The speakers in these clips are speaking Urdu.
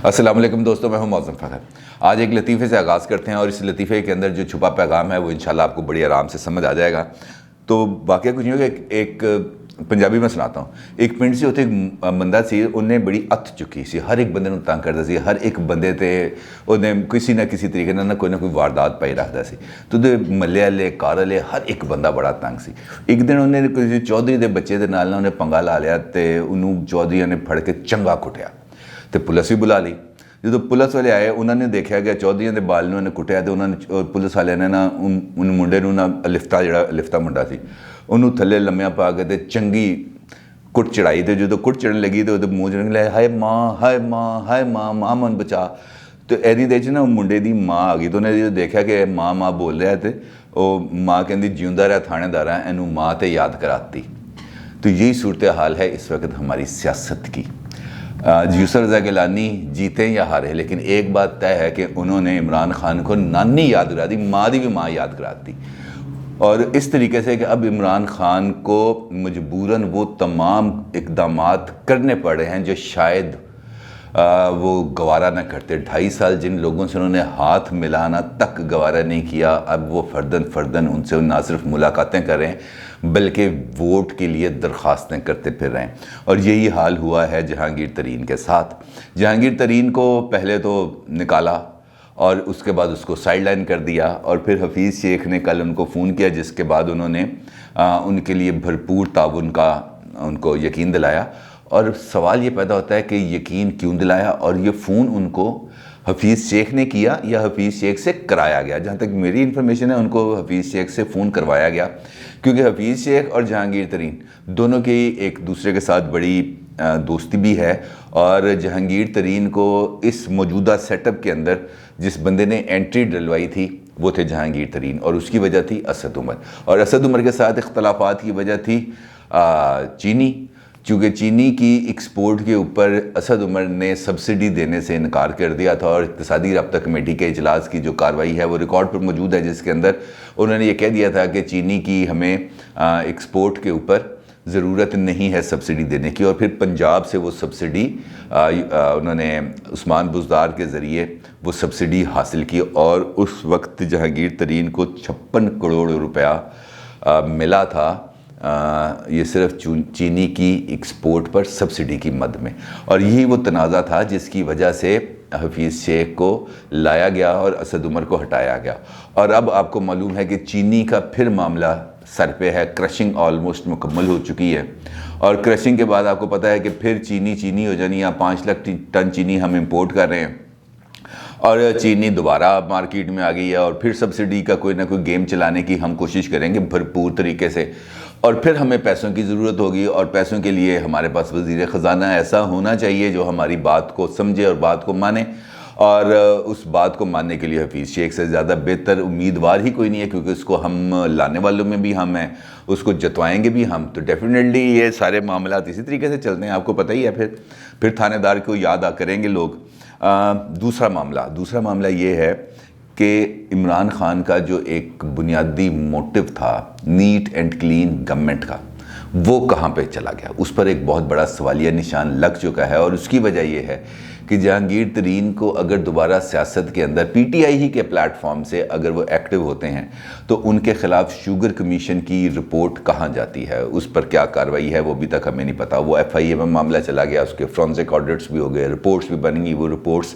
السلام علیکم دوستوں، میں ہوں معظم فخر۔ آج ایک لطیفے سے آغاز کرتے ہیں اور اس لطیفے کے اندر جو چھپا پیغام ہے وہ انشاءاللہ آپ کو بڑی آرام سے سمجھ آ جائے گا۔ تو واقعہ کچھ نہیں ہوگا، ایک پنجابی میں سناتا ہوں۔ ایک پنڈ سے ہوتے ایک بندہ سی، انہیں بڑی ات چکی سی، ہر ایک بندے تنگ کرتا سی، ہر ایک بندے تے انہیں کسی نہ کسی طریقے نہ کوئی واردات پائی رکھتا سی۔ تو محلے والے کار والے ہر ایک بندہ بڑا تنگ سی۔ ایک دن انہیں کسی چودھری دے بچے دے نال انہیں پنگا لا لیا تے انہوں چودھری نے پھڑ کے چنگا کٹیا تے پولیس بھی بلا لی۔ جدو پولیس والے آئے انہوں نے دیکھا کہ چودھری دے بال نے کٹیا، تو انہوں نے پولیس والے نے نا ان منڈے نو نا لفتا منڈا سی انہوں تھلے لمیا پا کے تے چنگی کٹ چڑھائی۔ تے جدو کٹ چڑھن لگی تو منہ چڑھن لگا، ہائے ماں ہائے ماں ہائے ماں، ماں من بچا۔ تو ایدی دے نا منڈے دی ماں آ گئی، تو انہیں جدو دیکھا کہ ماں ماں بول رہا ہے تو وہ ماں کہندی جیوندا رہا تھانے دارا، اینو ماں تے یاد کراتی۔ تو یہی صورتحال ہے اس وقت ہماری سیاست کی۔ یوسف رضا گیلانی جیتے یا ہارے، لیکن ایک بات طے ہے کہ انہوں نے عمران خان کو نانی یاد کرا دی، ماں دی بھی ماں یاد کرا دی۔ اور اس طریقے سے کہ اب عمران خان کو مجبوراً وہ تمام اقدامات کرنے پڑ رہے ہیں جو شاید وہ گوارا نہ کرتے۔ 2.5 سال جن لوگوں سے انہوں نے ہاتھ ملانا تک گوارا نہیں کیا، اب وہ فرداً ان سے نہ صرف ملاقاتیں کر رہے ہیں بلکہ ووٹ کے لیے درخواستیں کرتے پھر رہے ہیں۔ اور یہی حال ہوا ہے جہانگیر ترین کے ساتھ۔ جہانگیر ترین کو پہلے تو نکالا اور اس کے بعد اس کو سائیڈ لائن کر دیا، اور پھر حفیظ شیخ نے کل ان کو فون کیا، جس کے بعد انہوں نے ان کے لیے بھرپور تعاون کا ان کو یقین دلایا۔ اور سوال یہ پیدا ہوتا ہے کہ یقین کیوں دلایا، اور یہ فون ان کو حفیظ شیخ نے کیا یا حفیظ شیخ سے کرایا گیا؟ جہاں تک میری انفارمیشن ہے ان کو حفیظ شیخ سے فون کروایا گیا، کیونکہ حفیظ شیخ اور جہانگیر ترین دونوں کی ایک دوسرے کے ساتھ بڑی دوستی بھی ہے۔ اور جہانگیر ترین کو اس موجودہ سیٹ اپ کے اندر جس بندے نے انٹری ڈلوائی تھی وہ تھے جہانگیر ترین، اور اس کی وجہ تھی اسد عمر، اور اسد عمر کے ساتھ اختلافات کی وجہ تھی چینی، چونکہ چینی کی ایکسپورٹ کے اوپر اسد عمر نے سبسڈی دینے سے انکار کر دیا تھا۔ اور اقتصادی رابطہ کمیٹی کے اجلاس کی جو کارروائی ہے وہ ریکارڈ پر موجود ہے، جس کے اندر انہوں نے یہ کہہ دیا تھا کہ چینی کی ہمیں ایکسپورٹ کے اوپر ضرورت نہیں ہے سبسڈی دینے کی، اور پھر پنجاب سے وہ سبسڈی انہوں نے عثمان بزدار کے ذریعے وہ سبسڈی حاصل کی، اور اس وقت جہانگیر ترین کو 56 کروڑ روپیہ ملا تھا، یہ صرف چینی کی ایکسپورٹ پر سبسڈی کی مد میں۔ اور یہی وہ تنازع تھا جس کی وجہ سے حفیظ شیخ کو لایا گیا اور اسد عمر کو ہٹایا گیا۔ اور اب آپ کو معلوم ہے کہ چینی کا پھر معاملہ سر پہ ہے، کرشنگ آلموسٹ مکمل ہو چکی ہے، اور کرشنگ کے بعد آپ کو پتہ ہے کہ پھر چینی ہو جانی ہے۔ 5 لاکھ ٹن چینی ہم امپورٹ کر رہے ہیں، اور چینی دوبارہ مارکیٹ میں آ گئی ہے، اور پھر سبسڈی کا کوئی نہ کوئی گیم چلانے کی ہم کوشش کریں گے بھرپور طریقے سے، اور پھر ہمیں پیسوں کی ضرورت ہوگی، اور پیسوں کے لیے ہمارے پاس وزیر خزانہ ایسا ہونا چاہیے جو ہماری بات کو سمجھے اور بات کو مانے۔ اور اس بات کو ماننے کے لیے حفیظ شیخ سے زیادہ بہتر امیدوار ہی کوئی نہیں ہے، کیونکہ اس کو ہم لانے والوں میں بھی ہم ہیں، اس کو جتوائیں گے بھی ہم، تو ڈیفینیٹلی یہ سارے معاملات اسی طریقے سے چلتے ہیں، آپ کو پتہ ہی ہے۔ پھر تھانے دار کو یاد کریں گے لوگ۔ دوسرا معاملہ یہ ہے کہ عمران خان کا جو ایک بنیادی موٹو تھا نیٹ اینڈ کلین گورنمنٹ کا، وہ کہاں پہ چلا گیا؟ اس پر ایک بہت بڑا سوالیہ نشان لگ چکا ہے، اور اس کی وجہ یہ ہے کہ جہانگیر ترین کو اگر دوبارہ سیاست کے اندر پی ٹی آئی ہی کے پلیٹ فارم سے اگر وہ ایکٹیو ہوتے ہیں تو ان کے خلاف شوگر کمیشن کی رپورٹ کہاں جاتی ہے، اس پر کیا کارروائی ہے وہ ابھی تک ہمیں نہیں پتا۔ وہ ایف آئی اے میں معاملہ چلا گیا، اس کے فرانزک آڈٹس بھی ہو گئے، رپورٹس بھی بنیں گی، وہ رپورٹس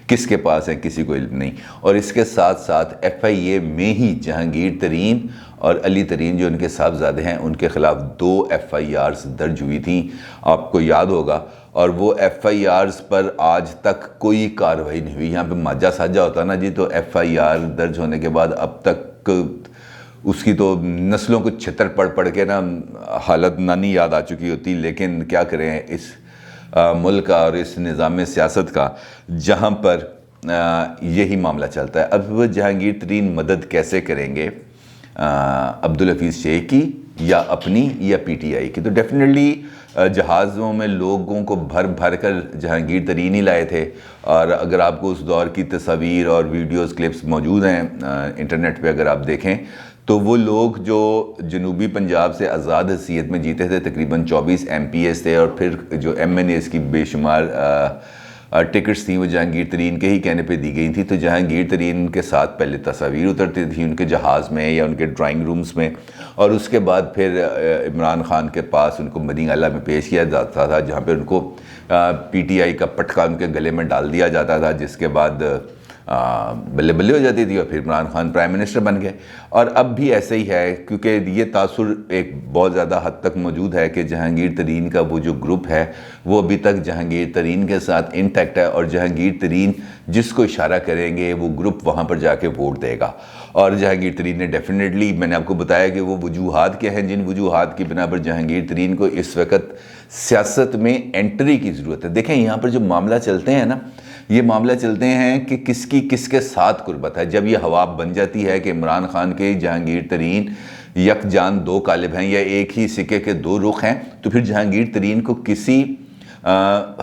کس کے پاس ہیں کسی کو علم نہیں۔ اور اس کے ساتھ ساتھ ایف آئی اے میں ہی جہانگیر ترین اور علی ترین جو ان کے صاحبزادے ہیں ان کے خلاف 2 ایف آئی آرز درج ہوئی تھیں، آپ کو یاد ہوگا، اور وہ ایف آئی آرز پر آج تک کوئی کارروائی نہیں ہوئی۔ یہاں پہ ماجا ساجا ہوتا نا جی، تو ایف آئی آر درج ہونے کے بعد اب تک اس کی تو نسلوں کو چھتر پڑ کے نا حالت نانی یاد آ چکی ہوتی، لیکن کیا کریں اس ملک کا اور اس نظام سیاست کا جہاں پر یہی معاملہ چلتا ہے۔ اب وہ جہانگیر ترین مدد کیسے کریں گے، عبدالحفیظ شیخ کی یا اپنی یا پی ٹی آئی کی؟ تو ڈیفینیٹلی جہازوں میں لوگوں کو بھر کر جہانگیر ترین ہی لائے تھے، اور اگر آپ کو اس دور کی تصاویر اور ویڈیوز کلپس موجود ہیں انٹرنیٹ پہ اگر آپ دیکھیں تو وہ لوگ جو جنوبی پنجاب سے آزاد حیثیت میں جیتے تھے تقریباً 24 ایم پی ایس تھے، اور پھر جو ایم این ایز کی بے شمار ٹکٹس تھیں وہ جہانگیر ترین کے ہی کہنے پہ دی گئی تھیں، تو جہانگیر ترین کے ساتھ پہلے تصاویر اترتی تھیں ان کے جہاز میں یا ان کے ڈرائنگ رومز میں، اور اس کے بعد پھر عمران خان کے پاس ان کو مدینہ اعلیٰ میں پیش کیا جاتا تھا، جہاں پہ ان کو پی ٹی آئی کا پٹکا ان کے گلے میں ڈال دیا جاتا تھا، جس کے بعد بلے بلے ہو جاتی تھی اور پھر عمران خان پرائم منسٹر بن گئے۔ اور اب بھی ایسے ہی ہے، کیونکہ یہ تاثر ایک بہت زیادہ حد تک موجود ہے کہ جہانگیر ترین کا وہ جو گروپ ہے وہ ابھی تک جہانگیر ترین کے ساتھ انٹیکٹ ہے، اور جہانگیر ترین جس کو اشارہ کریں گے وہ گروپ وہاں پر جا کے ووٹ دے گا۔ اور جہانگیر ترین نے ڈیفینیٹلی، میں نے آپ کو بتایا کہ وہ وجوہات کیا ہیں جن وجوہات کی بنا پر جہانگیر ترین کو اس وقت سیاست میں انٹری کی ضرورت ہے۔ دیکھیں یہاں پر جو معاملہ چلتے ہیں نا، یہ معاملہ چلتے ہیں کہ کس کی کس کے ساتھ قربت ہے۔ جب یہ ہوا بن جاتی ہے کہ عمران خان کے جہانگیر ترین یکجان دو قالب ہیں یا ایک ہی سکے کے دو رخ ہیں، تو پھر جہانگیر ترین کو کسی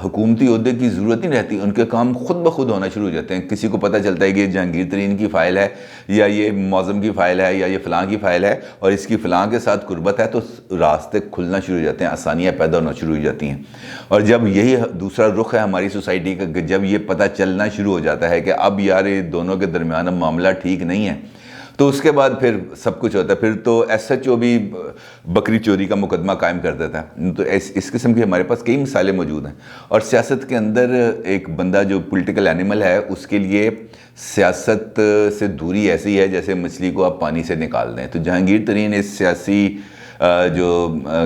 حکومتی عہدے کی ضرورت نہیں رہتی، ان کے کام خود بخود ہونا شروع ہو جاتے ہیں۔ کسی کو پتہ چلتا ہے کہ یہ جہانگیر ترین کی فائل ہے یا یہ معظم کی فائل ہے یا یہ فلاں کی فائل ہے اور اس کی فلاں کے ساتھ قربت ہے، تو راستے کھلنا شروع ہو جاتے ہیں، آسانیاں پیدا ہونا شروع ہو جاتی ہیں۔ اور جب یہی دوسرا رخ ہے ہماری سوسائٹی کا، کہ جب یہ پتہ چلنا شروع ہو جاتا ہے کہ اب یار یہ دونوں کے درمیان اب معاملہ ٹھیک نہیں ہے، تو اس کے بعد پھر سب کچھ ہوتا ہے۔ پھر تو ایس ایچ او بھی بکری چوری کا مقدمہ قائم کر دیتا ہے۔ تو اس قسم کی ہمارے پاس کئی مثالیں موجود ہیں، اور سیاست کے اندر ایک بندہ جو پولیٹیکل اینیمل ہے اس کے لیے سیاست سے دوری ایسی ہے جیسے مچھلی کو آپ پانی سے نکال دیں۔ تو جہانگیر ترین اس سیاسی جو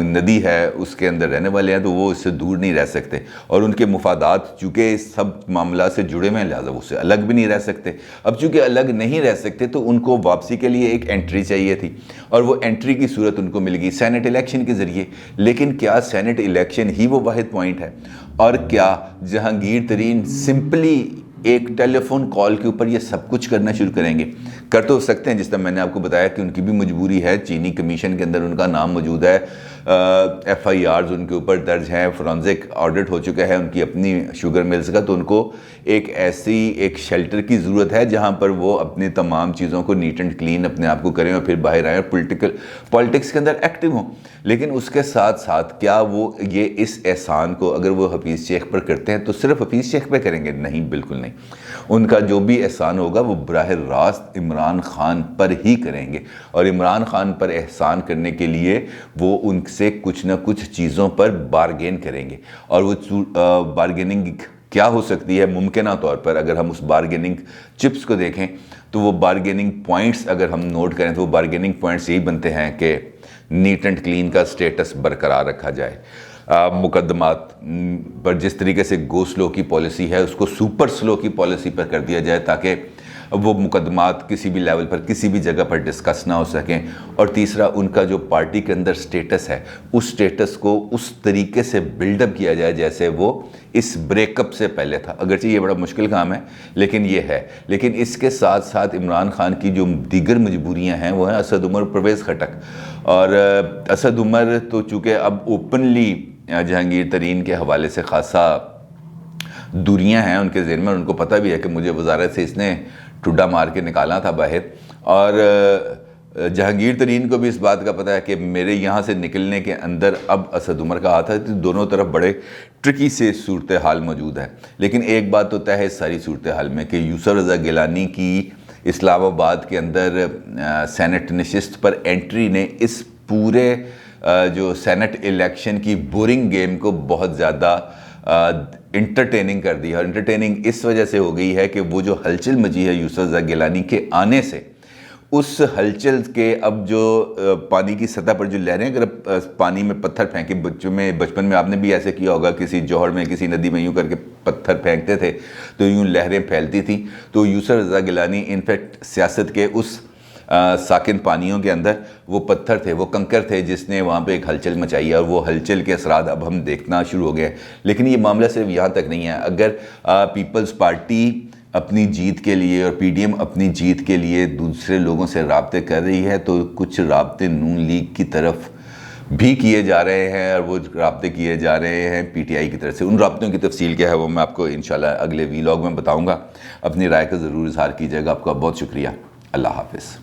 ندی ہے اس کے اندر رہنے والے ہیں، تو وہ اس سے دور نہیں رہ سکتے، اور ان کے مفادات چونکہ اس سب معاملات سے جڑے ہوئے ہیں لہٰذا وہ اس سے الگ بھی نہیں رہ سکتے۔ اب چونکہ الگ نہیں رہ سکتے تو ان کو واپسی کے لیے ایک انٹری چاہیے تھی، اور وہ انٹری کی صورت ان کو مل گئی سینٹ الیکشن کے ذریعے۔ لیکن کیا سینٹ الیکشن ہی وہ واحد پوائنٹ ہے؟ اور کیا جہانگیر ترین سمپلی ایک ٹیلی فون کال کے اوپر یہ سب کچھ کرنا شروع کریں گے؟ کر تو سکتے ہیں، جس طرح میں نے آپ کو بتایا کہ ان کی بھی مجبوری ہے، چینی کمیشن کے اندر ان کا نام موجود ہے، ایف آئی آرز ان کے اوپر درج ہیں، فورنزک آڈٹ ہو چکا ہے ان کی اپنی شوگر ملز کا، تو ان کو ایک ایسی ایک شیلٹر کی ضرورت ہے جہاں پر وہ اپنی تمام چیزوں کو نیٹ اینڈ کلین اپنے آپ کو کریں اور پھر باہر آئیں اور پولیٹکس کے اندر ایکٹیو ہوں۔ لیکن اس کے ساتھ ساتھ کیا وہ یہ اس احسان کو اگر وہ حفیظ شیخ پر کرتے ہیں تو صرف حفیظ شیخ پہ کریں گے؟ نہیں، بالکل نہیں۔ ان کا جو بھی احسان ہوگا وہ براہ راست عمران خان پر ہی کریں گے، اور عمران خان پر احسان کرنے کے لیے وہ ان سے کچھ نہ کچھ چیزوں پر بارگین کریں گے، اور وہ بارگیننگ کیا ہو سکتی ہے ممکنہ طور پر؟ اگر ہم اس بارگیننگ چپس کو دیکھیں تو وہ بارگیننگ پوائنٹس اگر ہم نوٹ کریں تو وہ بارگیننگ پوائنٹس یہی بنتے ہیں کہ نیٹ اینڈ کلین کا سٹیٹس برقرار رکھا جائے، مقدمات پر جس طریقے سے گو سلو کی پالیسی ہے اس کو سپر سلو کی پالیسی پر کر دیا جائے تاکہ وہ مقدمات کسی بھی لیول پر کسی بھی جگہ پر ڈسکس نہ ہو سکیں۔ اور تیسرا، ان کا جو پارٹی کے اندر سٹیٹس ہے اس سٹیٹس کو اس طریقے سے بلڈ اپ کیا جائے جیسے وہ اس بریک اپ سے پہلے تھا۔ اگرچہ یہ بڑا مشکل کام ہے لیکن یہ ہے۔ لیکن اس کے ساتھ ساتھ عمران خان کی جو دیگر مجبوریاں ہیں وہ ہیں اسد عمر پرویز خٹک، اور اسد عمر تو چونکہ اب اوپنلی جہانگیر ترین کے حوالے سے خاصا دوریاں ہیں ان کے ذہن میں، اور ان کو پتہ بھی ہے کہ مجھے وزارت سے اس نے ٹڈا مار کے نکالنا تھا باہر، اور جہانگیر ترین کو بھی اس بات کا پتہ ہے کہ میرے یہاں سے نکلنے کے اندر اب اسد عمر کا ہاتھ ہے، تو دونوں طرف بڑے ٹرکی سے صورتحال موجود ہے۔ لیکن ایک بات تو طے ہے اس ساری صورتحال میں کہ یوسف رضا گیلانی کی اسلام آباد کے اندر سینٹ نشست پر انٹری نے اس پورے جو سینٹ الیکشن کی بورنگ گیم کو بہت زیادہ انٹرٹیننگ کر دی ہے، اور انٹرٹیننگ اس وجہ سے ہو گئی ہے کہ وہ جو ہلچل مچی ہے یوسف رضا گیلانی کے آنے سے، اس ہلچل کے اب جو پانی کی سطح پر جو لہریں، اگر پانی میں پتھر پھینکے، بچپن میں آپ نے بھی ایسے کیا ہوگا، کسی جوہر میں کسی ندی میں یوں کر کے پتھر پھینکتے تھے تو یوں لہریں پھیلتی تھیں، تو یوسف رضا گیلانی انفیکٹ سیاست کے اس ساکن پانیوں کے اندر وہ پتھر تھے، وہ کنکر تھے جس نے وہاں پہ ایک ہلچل مچائی ہے، اور وہ ہلچل کے اثرات اب ہم دیکھنا شروع ہو گئے۔ لیکن یہ معاملہ صرف یہاں تک نہیں ہے۔ اگر پیپلز پارٹی اپنی جیت کے لیے اور پی ڈی ایم اپنی جیت کے لیے دوسرے لوگوں سے رابطے کر رہی ہے تو کچھ رابطے نون لیگ کی طرف بھی کیے جا رہے ہیں، اور وہ رابطے کیے جا رہے ہیں پی ٹی آئی کی طرف سے۔ ان رابطوں کی تفصیل کیا ہے وہ میں آپ کو انشاءاللہ اگلے ویلاگ میں بتاؤں گا۔ اپنی رائے کا ضرور اظہار کیجیے گا۔ آپ کا بہت شکریہ۔ اللہ حافظ۔